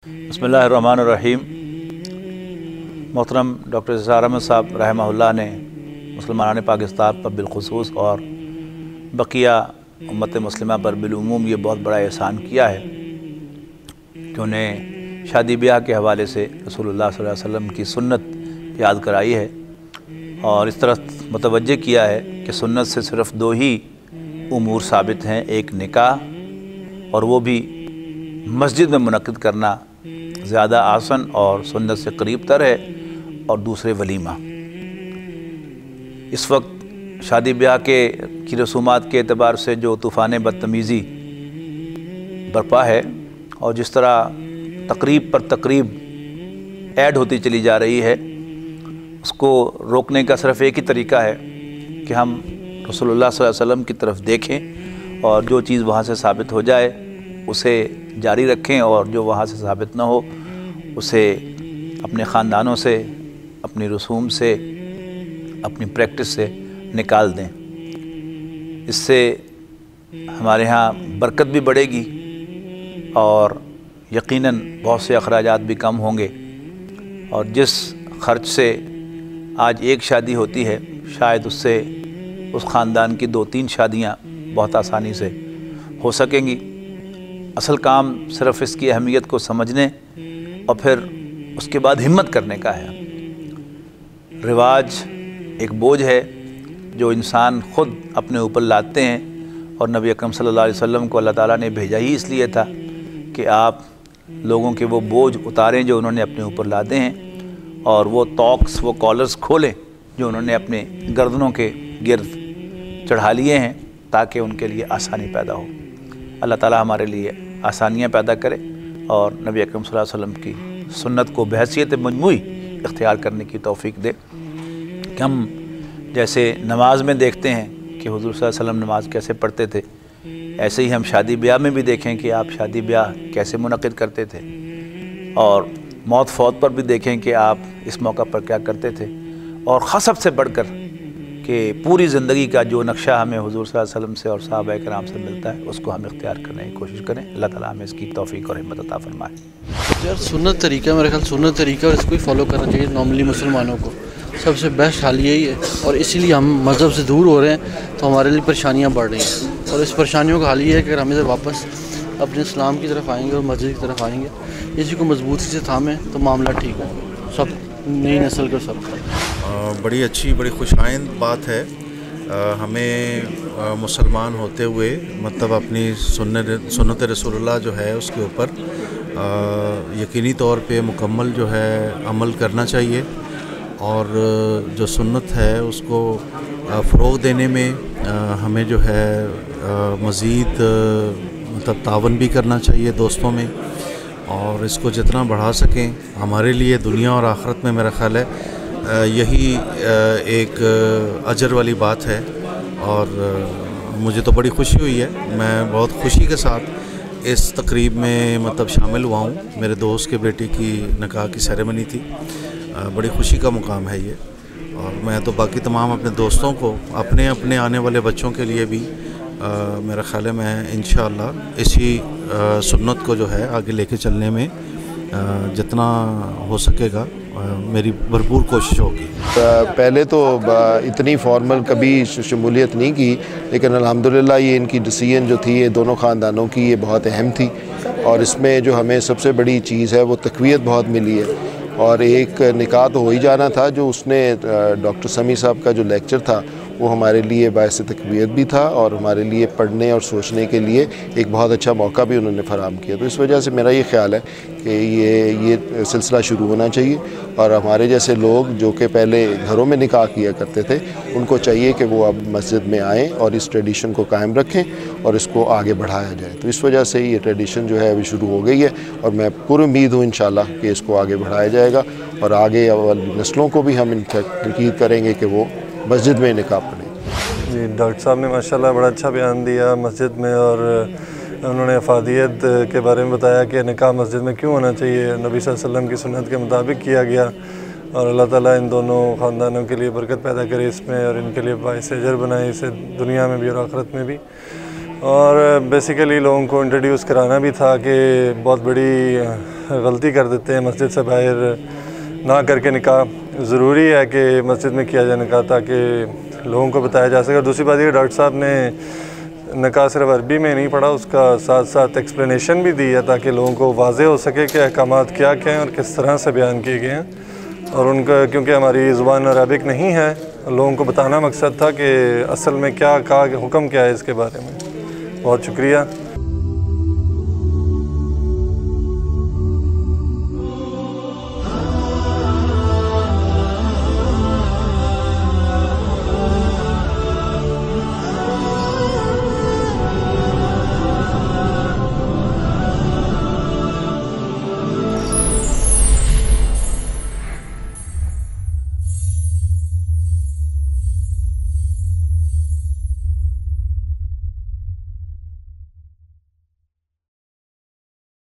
बिस्मिल्लाहिर्रहमानिर्रहीम। मोहतरम डॉक्टर इज़हार अहमद साहब रहमहुल्लाह ने मुसलमान पाकिस्तान पर बिलखुसूस और बकिया उम्मत मुस्लिमा पर बिलउमूम ये बहुत बड़ा एहसान किया है कि उन्हें शादी ब्याह के हवाले से रसूलुल्लाह सल्लल्लाहु अलैहि वसल्लम की सुन्नत याद कराई है और इस तरह मुतवज्जे किया है कि सुन्नत से सिर्फ़ दो ही उमूर साबित हैं, एक निकाह और वो भी मस्जिद में मुनक्किद करना ज़्यादा आसन और सुन्नत से करीब तर है, और दूसरे वलीमा। इस वक्त शादी ब्याह की रसूमात के एतबार से जो तूफ़ान बदतमीज़ी बरपा है और जिस तरह तकरीब पर तकरीब ऐड होती चली जा रही है, उसको रोकने का सिर्फ़ एक ही तरीका है कि हम रसूलुल्लाह सल्लल्लाहु अलैहि वसल्लम की तरफ देखें और जो चीज़ वहाँ से साबित हो जाए उसे जारी रखें, और जो वहाँ से साबित ना हो उसे अपने ख़ानदानों से, अपनी रसूम से, अपनी प्रैक्टिस से निकाल दें। इससे हमारे यहाँ बरकत भी बढ़ेगी और यकीनन बहुत से अखराजात भी कम होंगे, और जिस खर्च से आज एक शादी होती है शायद उससे उस ख़ानदान की 2-3 शादियाँ बहुत आसानी से हो सकेंगी। असल काम सिर्फ़ इसकी अहमियत को समझने और फिर उसके बाद हिम्मत करने का है। रिवाज एक बोझ है जो इंसान ख़ुद अपने ऊपर लाते हैं, और नबी अकरम सल्लल्लाहु अलैहि वसल्लम को अल्लाह ताला ने भेजा ही इसलिए था कि आप लोगों के वो बोझ उतारें जो उन्होंने अपने ऊपर लादे हैं, और वो तॉक्स, वो कॉलर्स खोलें जो उन्होंने अपने गर्दनों के गिर्द चढ़ा लिए हैं, ताकि उनके लिए आसानी पैदा हो। अल्लाह ताला हमारे लिए आसानियाँ पैदा करे और नबी अकरम सल्लल्लाहु अलैहि वसल्लम की सुन्नत को बहैसियत मजमूई इख्तियार करने की तौफ़ीक दे कि हम जैसे नमाज में देखते हैं कि हुज़ूर सल्लल्लाहु अलैहि वसल्लम नमाज कैसे पढ़ते थे, ऐसे ही हम शादी ब्याह में भी देखें कि आप शादी ब्याह कैसे मुनक़िद करते थे, और मौत फौत पर भी देखें कि आप इस मौका पर क्या करते थे। और ख़ास सबसे बढ़कर कि पूरी ज़िंदगी का जो नक्शा हमें हुज़ूर सल्लल्लाहु अलैहि वसल्लम से और सहाबा कराम से मिलता है उसको हम इख्तियार करने की कोशिश करें। अल्लाह ताला हमें इसकी तौफ़ीक और हिम्मत अता फरमाए। यार सुन्नत तरीका, मेरे ख्याल सुन्नत तरीका और इसको ही फॉलो करना चाहिए नॉर्मली मुसलमानों को। सबसे बेस्ट हाल यही है, और इसीलिए हम मज़हब से दूर हो रहे हैं तो हमारे लिए परेशानियाँ बढ़ रही हैं, और इस परेशानियों का हाल ये है कि अगर हम इधर वापस अपने इस्लाम की तरफ आएंगे और मस्जिद की तरफ आएंगे, इसी को मजबूती से थामें तो मामला ठीक हो, सब नई नस्ल का सब। बड़ी अच्छी, बड़ी खुशाइंद बात है। हमें मुसलमान होते हुए मतलब अपनी सुन्नत रसूलुल्लाह जो है उसके ऊपर यकीनी तौर पे मुकम्मल जो है अमल करना चाहिए, और जो सुन्नत है उसको फ़रोग़ देने में हमें जो है मज़ीद मतलब तावन भी करना चाहिए दोस्तों में, और इसको जितना बढ़ा सकें हमारे लिए दुनिया और आखिरत में मेरा ख़्याल है यही एक अजर वाली बात है। और मुझे तो बड़ी खुशी हुई है, मैं बहुत खुशी के साथ इस तकरीब में मतलब शामिल हुआ हूँ। मेरे दोस्त के बेटे की निकाह की सेरेमनी थी, बड़ी खुशी का मुकाम है ये, और मैं तो बाकी तमाम अपने दोस्तों को, अपने अपने आने वाले बच्चों के लिए भी मेरा ख़्याल है मैं इंशाअल्लाह इसी सुन्नत को जो है आगे लेके चलने में जितना हो सकेगा मेरी भरपूर कोशिश होगी। पहले तो इतनी फॉर्मल कभी शमूलियत नहीं की, लेकिन अल्हम्दुलिल्लाह ये इनकी डिसीजन जो थी ये दोनों ख़ानदानों की ये बहुत अहम थी, और इसमें जो हमें सबसे बड़ी चीज़ है वो तक़वियत बहुत मिली है। और एक निकाह तो हो ही जाना था, जो उसने डॉक्टर समी साहब का जो लेक्चर था वो हमारे लिए बायस तक़वियत भी था, और हमारे लिए पढ़ने और सोचने के लिए एक बहुत अच्छा मौका भी उन्होंने फ़राहम किया। तो इस वजह से मेरा ये ख़्याल है कि ये सिलसिला शुरू होना चाहिए, और हमारे जैसे लोग जो कि पहले घरों में निकाह किया करते थे उनको चाहिए कि वो अब मस्जिद में आएँ और इस ट्रेडिशन को कायम रखें और इसको आगे बढ़ाया जाए। तो इस वजह से ये ट्रेडिशन जो है अभी शुरू हो गई है, और मैं पूरी उम्मीद हूँ इंशाअल्लाह कि इसको आगे बढ़ाया जाएगा, और आगे वाली नस्लों को भी हम तकीद करेंगे कि वो मस्जिद में निकाह पढ़ें। जी, डॉक्टर साहब ने माशाल्लाह बड़ा अच्छा बयान दिया मस्जिद में, और उन्होंने अफादियत के बारे में बताया कि निकाह मस्जिद में क्यों होना चाहिए, नबी सल्लल्लाहु अलैहि वसल्लम की सुन्नत के मुताबिक किया गया, और अल्लाह ताला इन दोनों ख़ानदानों के लिए बरकत पैदा करे इसमें, और इनके लिए बाइस अजर बनाए इसे दुनिया में भी और आखिरत में भी। और बेसिकली लोगों को इंट्रोड्यूस कराना भी था कि बहुत बड़ी غلطی کر دیتے ہیں مسجد سے باہر نہ کر کے نکاح. ضروری ہے کہ مسجد میں کیا جائے نکاح تاکہ لوگوں کو بتایا جا سکے. اور دوسری بات یہ ڈاکٹر صاحب نے نکاح صرف عربی میں نہیں پڑھا, اس کا ساتھ ساتھ ایکسپلینیشن بھی دی ہے تاکہ لوگوں کو واضح ہو سکے کہ احکامات کیا کیا ہیں اور کس طرح سے بیان کیے گئے ہیں. اور ان کا کیونکہ ہماری زبان عربک نہیں ہے, لوگوں کو بتانا مقصد تھا کہ اصل میں کیا کہا, حکم کیا ہے اس کے بارے میں. بہت شکریہ.